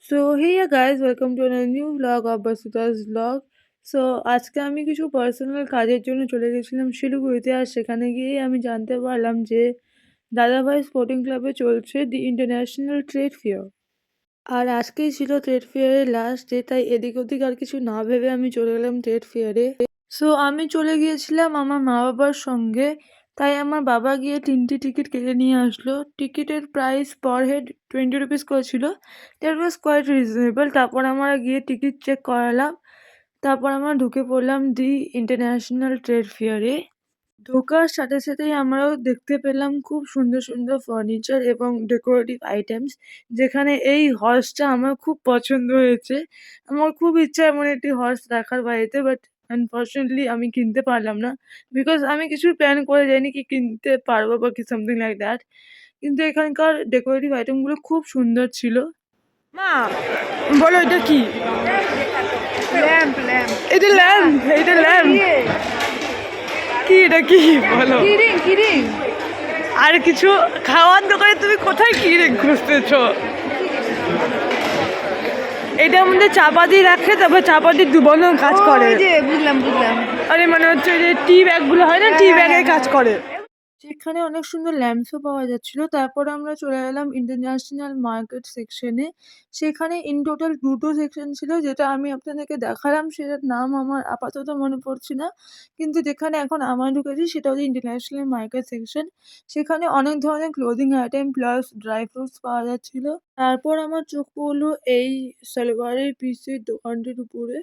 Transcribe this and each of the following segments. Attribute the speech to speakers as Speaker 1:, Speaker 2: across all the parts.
Speaker 1: So hey yeah guys, welcome to another new vlog of Basuta's vlog. So আজকে আমি কিছু personal কাজের জন্য চলে গেছিলাম শিলিগুড়িতে, আর সেখানে গিয়েই আমি জানতে পারলাম যে দাদাভাই স্পোর্টিং ক্লাবে চলছে দি ইন্টারন্যাশনাল ট্রেড ফেয়ার। আর আজকেই ছিল ট্রেড ফেয়ারের লাস্ট ডে, তাই এদিক ওদিক আর কিছু না ভেবে আমি চলে গেলাম ট্রেড ফেয়ারে। সো আমি চলে গিয়েছিলাম আমার মা বাবার সঙ্গে, তাই আমার বাবা গিয়ে 3টি টিকিট কেটে নিয়ে আসলো। টিকিটের প্রাইস পার হেড 20 রুপিস করেছিল। That was quite reasonable. তারপর আমরা গিয়ে টিকিট চেক করালাম, তারপর আমরা ঢুকে পড়লাম দি ইন্টারন্যাশনাল ট্রেড ফেয়ারে। ঢোকার সাথে সাথেই আমরাও দেখতে পেলাম খুব সুন্দর সুন্দর ফার্নিচার এবং ডেকোরেটিভ আইটেমস, যেখানে এই হর্সটা আমার খুব পছন্দ হয়েছে। আমার খুব ইচ্ছা এমন একটি হর্স রাখার বাড়িতে, বাট আনফর্চুনেটলি আমি কিনতে পারলাম না, বিকজ আমি কিছু প্ল্যান করে যাইনি কি কিনতে পারবো বা কি সামথিং লাইক দ্যাট। কিন্তু এখানকার ডেকোরেটিভ আইটেমগুলো খুব সুন্দর ছিল। মা বলো এটা কি?
Speaker 2: ল্যাম্প ল্যাম্প
Speaker 1: এটা ল্যাম্প, এটা ল্যাম্প কি? এটা কি বলো?
Speaker 2: কিরিং কিরিং
Speaker 1: আর কিছু খাওয়ার দোকানে তুমি কোথায় কি খুঁজতেছো? এটার মধ্যে চাপাতি রাখে, তারপর চাপাতি ডুবানোর কাজ করে।
Speaker 2: ওই যে বুঝলাম বুঝলাম
Speaker 1: আরে মানে হচ্ছে যে টি ব্যাগগুলো হয় না, টি
Speaker 2: হ্যাঁ,
Speaker 1: ব্যাগের
Speaker 2: হ্যাঁ,
Speaker 1: কাজ করে। সেখানে অনেক সুন্দর ল্যাম্পসও পাওয়া যাচ্ছিল। তারপরে আমরা চলে এলাম ইন্টারন্যাশনাল মার্কেট সেকশনে। সেখানে ইন টোটাল 2টো সেকশন ছিল, যেটা আমি আপনাদেরকে দেখালাম সেটার নাম আমার আপাতত মনে পড়ছে না। কিন্তু যেখানে এখন আমরা ঢুকেছি সেটা হচ্ছে ইন্টারন্যাশনাল মার্কেট সেকশন। সেখানে অনেক ধরনের clothing item plus dry fruits পাওয়া যাচ্ছিল। তারপর আমার চোখ পড়লো এই সালোয়ারের পিসের দোকানটির উপরে,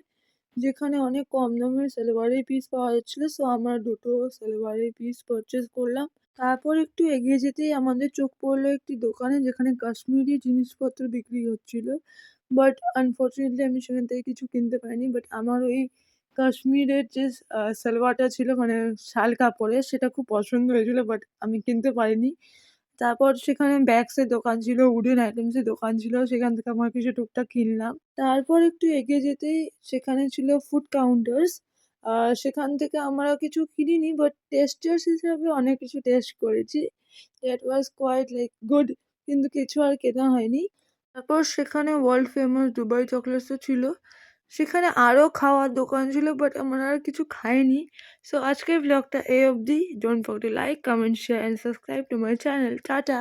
Speaker 1: যেখানে অনেক কম দামে সালোয়ারের পিস পাওয়া যাচ্ছিলো। সো আমরা 2টো সালোয়ারের পিস পারচেস করলাম। তারপর একটু এগিয়ে যেতেই আমাদের চোখ পড়লো একটি দোকানে, যেখানে কাশ্মীরি জিনিসপত্র বিক্রি হচ্ছিল। বাট আনফর্চুনেটলি আমি সেখান থেকে কিছু কিনতে পারিনি। বাট আমার ওই কাশ্মীরের যে সালোয়ারটা ছিল মানে শাল কাপড়ের, সেটা খুব পছন্দ হয়েছিল, বাট আমি কিনতে পারিনি। তারপর সেখানে ব্যাগসের দোকান ছিল, উডেন আইটেমসের দোকান ছিল, সেখান থেকে আমার কিছু টুকটাক কিনলাম। তারপর একটু এগিয়ে যেতেই সেখানে ছিল ফুড কাউন্টার্স। সেখান থেকে আমরা কিছু কিনিনি, বাট টেস্টার্স হিসাবে অনেক কিছু টেস্ট করেছি। That was quite like good, কিন্তু কিছু আর কেনা হয়নি। তারপর সেখানে ওয়ার্ল্ড ফেমাস দুবাই চকলেটসও ছিল। সেখানে আরও খাওয়ার দোকান ছিল, বাট আমরা আর কিছু খাইনি। সো আজকের ব্লগটা এই অবধি। Don't forget to like, comment, share and subscribe to my channel. Tata.